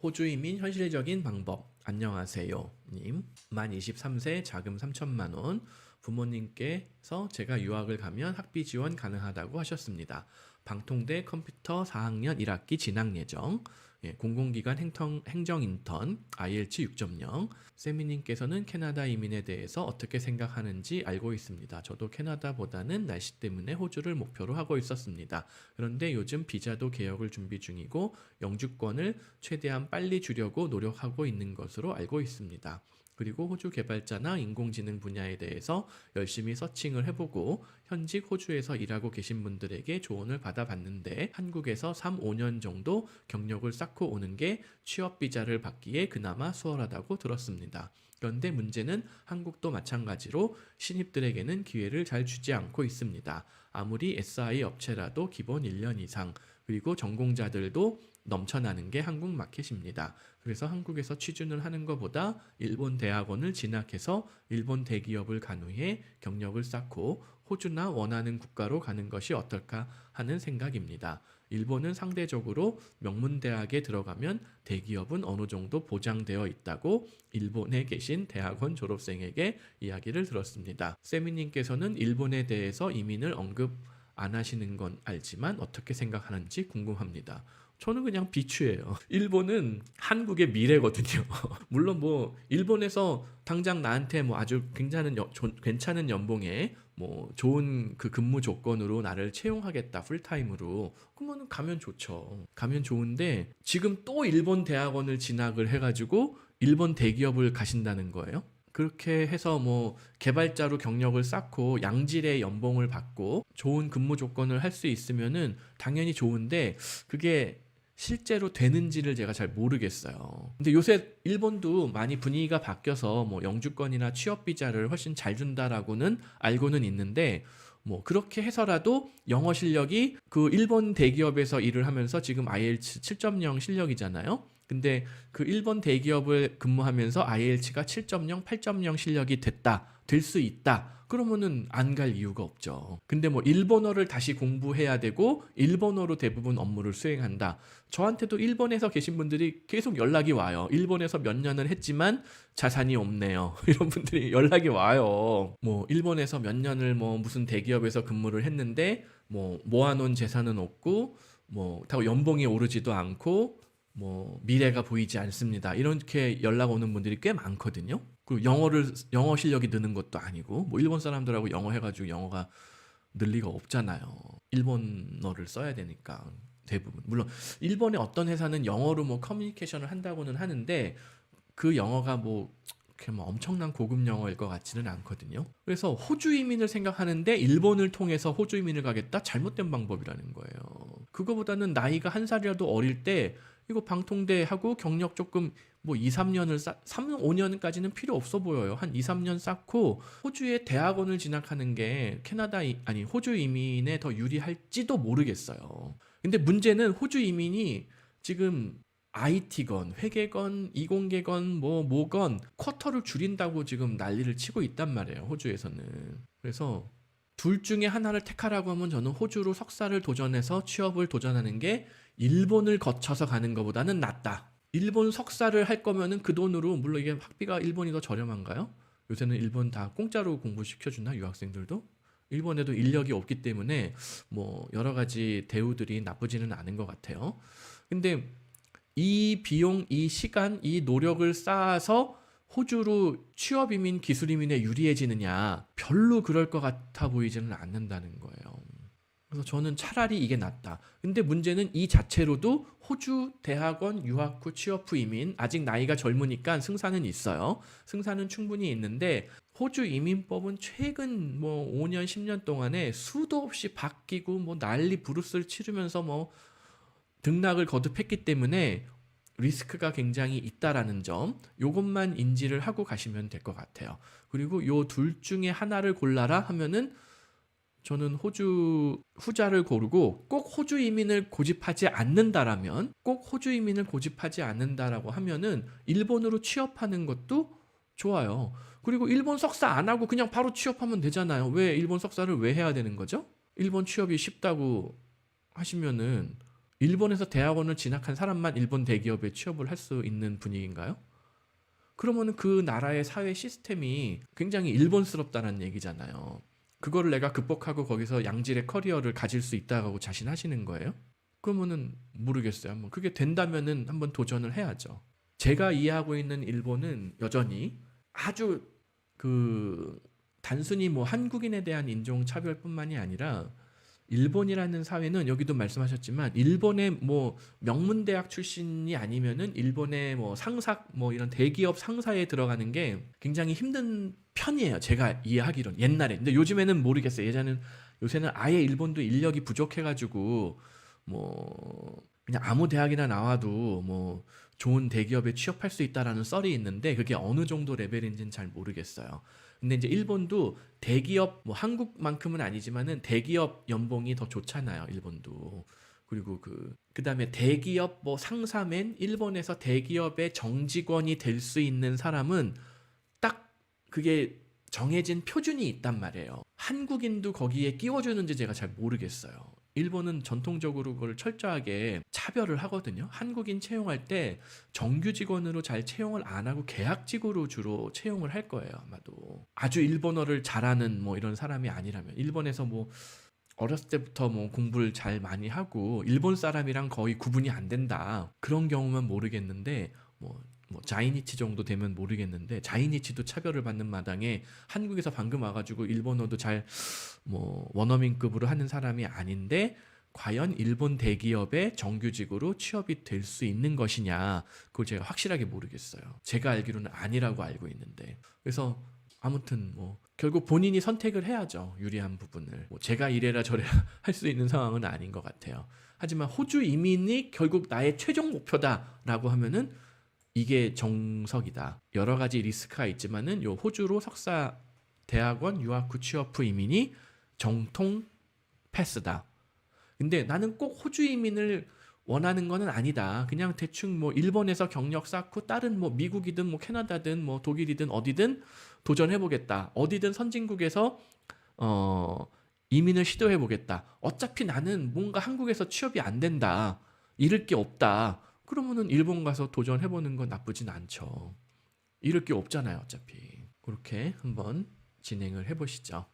호주 이민 현실적인 방법. 안녕하세요 님. 만 23세 자금 3천만 원. 부모님께서 제가 유학을 가면 학비 지원 가능하다고 하셨습니다. 방통대 컴퓨터 4학년 1학기 진학 예정. 공공기관 행정 인턴 IELTS 6.0. 세미님께서는 캐나다 이민에 대해서 어떻게 생각하는지 알고 있습니다. 저도 캐나다보다는 날씨 때문에 호주를 목표로 하고 있었습니다. 그런데 요즘 비자도 개혁을 준비 중이고 영주권을 최대한 빨리 주려고 노력하고 있는 것으로 알고 있습니다. 그리고 호주 개발자나 인공지능 분야에 대해서 열심히 서칭을 해보고 현직 호주에서 일하고 계신 분들에게 조언을 받아봤는데 한국에서 3, 5년 정도 경력을 쌓고 오는 게 취업 비자를 받기에 그나마 수월하다고 들었습니다. 그런데 문제는 한국도 마찬가지로 신입들에게는 기회를 잘 주지 않고 있습니다. 아무리 SI 업체라도 기본 1년 이상, 그리고 전공자들도 넘쳐나는 게 한국 마켓입니다. 그래서 한국에서 취준을 하는 것보다 일본 대학원을 진학해서 일본 대기업을 간 후에 경력을 쌓고 호주나 원하는 국가로 가는 것이 어떨까 하는 생각입니다. 일본은 상대적으로 명문대학에 들어가면 대기업은 어느 정도 보장되어 있다고 일본에 계신 대학원 졸업생에게 이야기를 들었습니다. 세미님께서는 일본에 대해서 이민을 언급 안 하시는 건 알지만 어떻게 생각하는지 궁금합니다. 저는 그냥 비추예요. 일본은 한국의 미래거든요. 물론 뭐 일본에서 당장 나한테 뭐 아주 괜찮은 연봉에 뭐 좋은 그 근무 조건으로 나를 채용하겠다 풀타임으로 그러면 가면 좋죠. 가면 좋은데 지금 또 일본 대학원을 진학을 해가지고 일본 대기업을 가신다는 거예요. 그렇게 해서 뭐 개발자로 경력을 쌓고 양질의 연봉을 받고 좋은 근무 조건을 할 수 있으면은 당연히 좋은데 그게 실제로 되는지를 제가 잘 모르겠어요. 근데 요새 일본도 많이 분위기가 바뀌어서 뭐 영주권이나 취업 비자를 훨씬 잘 준다라고는 알고는 있는데 뭐 그렇게 해서라도 영어 실력이 그 일본 대기업에서 일을 하면서 지금 IELTS 7.0 실력이잖아요. 근데 그 일본 대기업을 근무하면서 IELTS가 7.0, 8.0 실력이 될 수 있다. 그러면은 안 갈 이유가 없죠. 근데 뭐 일본어를 다시 공부해야 되고 일본어로 대부분 업무를 수행한다. 저한테도 일본에서 계신 분들이 계속 연락이 와요. 일본에서 몇 년을 했지만 자산이 없네요. 이런 분들이 연락이 와요. 뭐 일본에서 몇 년을 뭐 무슨 대기업에서 근무를 했는데 뭐 모아놓은 재산은 없고 뭐 연봉이 오르지도 않고 뭐 미래가 보이지 않습니다. 이렇게 연락 오는 분들이 꽤 많거든요. 그리고 영어 실력이 느는 것도 아니고 뭐 일본 사람들하고 영어 해가지고 영어가 늘 리가 없잖아요. 일본어를 써야 되니까 대부분. 물론 일본의 어떤 회사는 영어로 뭐 커뮤니케이션을 한다고는 하는데 그 영어가 뭐 그렇게 뭐 엄청난 고급 영어일 것 같지는 않거든요. 그래서 호주 이민을 생각하는데 일본을 통해서 호주 이민을 가겠다? 잘못된 방법이라는 거예요. 그거보다는 나이가 한 살이라도 어릴 때 이거 방통대하고 경력 조금 뭐 2, 3년을 3, 5년까지는 필요 없어 보여요. 한 2, 3년 쌓고 호주의 대학원을 진학하는 게 호주 이민에 더 유리할지도 모르겠어요. 근데 문제는 호주 이민이 지금 IT건, 회계건, 이공계건, 뭐건 쿼터를 줄인다고 지금 난리를 치고 있단 말이에요. 호주에서는. 그래서 둘 중에 하나를 택하라고 하면 저는 호주로 석사를 도전해서 취업을 도전하는 게 일본을 거쳐서 가는 것보다는 낫다. 일본 석사를 할 거면은 그 돈으로, 물론 이게 학비가 일본이 더 저렴한가요? 요새는 일본 다 공짜로 공부시켜주나 유학생들도? 일본에도 인력이 없기 때문에 뭐 여러 가지 대우들이 나쁘지는 않은 것 같아요. 근데 이 비용, 이 시간, 이 노력을 쌓아서 호주로 취업 이민, 기술 이민에 유리해지느냐? 별로 그럴 것 같아 보이지는 않는다는 거예요. 그래서 저는 차라리 이게 낫다. 근데 문제는 이 자체로도 호주 대학원 유학 후 취업 후 이민, 아직 나이가 젊으니까 승산은 있어요. 승산은 충분히 있는데 호주 이민법은 최근 뭐 5년, 10년 동안에 수도 없이 바뀌고 뭐 난리 부르스를 치르면서 뭐 등락을 거듭했기 때문에 리스크가 굉장히 있다라는 점, 요것만 인지를 하고 가시면 될 것 같아요. 그리고 요 둘 중에 하나를 골라라 하면은 저는 호주 후자를 고르고, 꼭 호주 이민을 고집하지 않는다라고 하면은 일본으로 취업하는 것도 좋아요. 그리고 일본 석사 안 하고 그냥 바로 취업하면 되잖아요. 왜 일본 석사를 왜 해야 되는 거죠? 일본 취업이 쉽다고 하시면은 일본에서 대학원을 진학한 사람만 일본 대기업에 취업을 할 수 있는 분위기인가요? 그러면은 그 나라의 사회 시스템이 굉장히 일본스럽다는 얘기잖아요. 그거를 내가 극복하고 거기서 양질의 커리어를 가질 수 있다고 자신하시는 거예요? 그러면은 모르겠어요. 뭐 그게 된다면은 한번 도전을 해야죠. 제가 이해하고 있는 일본은 여전히 아주 그 단순히 뭐 한국인에 대한 인종 차별뿐만이 아니라 일본이라는 사회는 여기도 말씀하셨지만 일본의 뭐 명문대학 출신이 아니면은 일본의 뭐 상사 뭐 이런 대기업 상사에 들어가는 게 굉장히 힘든 편이에요. 제가 이해하기로는 옛날에. 근데 요즘에는 모르겠어요. 요새는 아예 일본도 인력이 부족해가지고 뭐 그냥 아무 대학이나 나와도 뭐 좋은 대기업에 취업할 수 있다라는 썰이 있는데 그게 어느 정도 레벨인지는 잘 모르겠어요. 근데 이제 일본도 대기업 뭐 한국만큼은 아니지만은 대기업 연봉이 더 좋잖아요, 일본도. 그리고 그다음에 대기업 뭐 상사면 일본에서 대기업의 정직원이 될 수 있는 사람은 딱 그게 정해진 표준이 있단 말이에요. 한국인도 거기에 끼워주는지 제가 잘 모르겠어요. 일본은 전통적으로 그걸 철저하게 차별을 하거든요. 한국인 채용할 때 정규 직원으로 잘 채용을 안 하고 계약직으로 주로 채용을 할 거예요, 아마도. 아주 일본어를 잘하는 뭐 이런 사람이 아니라면. 일본에서 뭐 어렸을 때부터 뭐 공부를 잘 많이 하고 일본 사람이랑 거의 구분이 안 된다. 그런 경우만 모르겠는데 뭐 자이니치 정도 되면 모르겠는데 자이니치도 차별을 받는 마당에 한국에서 방금 와가지고 일본어도 잘 뭐 원어민급으로 하는 사람이 아닌데 과연 일본 대기업의 정규직으로 취업이 될 수 있는 것이냐 그걸 제가 확실하게 모르겠어요. 제가 알기로는 아니라고 알고 있는데 그래서 아무튼 뭐 결국 본인이 선택을 해야죠. 유리한 부분을. 뭐 제가 이래라 저래라 할 수 있는 상황은 아닌 것 같아요. 하지만 호주 이민이 결국 나의 최종 목표다라고 하면은 이게 정석이다. 여러 가지 리스크가 있지만은 요 호주로 석사 대학원 유학 후 취업 후 이민이 정통 패스다. 근데 나는 꼭 호주 이민을 원하는 거는 아니다. 그냥 대충 뭐 일본에서 경력 쌓고 다른 뭐 미국이든 뭐 캐나다든 뭐 독일이든 어디든 도전해 보겠다. 어디든 선진국에서 이민을 시도해 보겠다. 어차피 나는 뭔가 한국에서 취업이 안 된다. 잃을 게 없다. 그러면은 일본 가서 도전해 보는 건 나쁘진 않죠. 잃을 게 없잖아요, 어차피. 그렇게 한번 진행을 해 보시죠.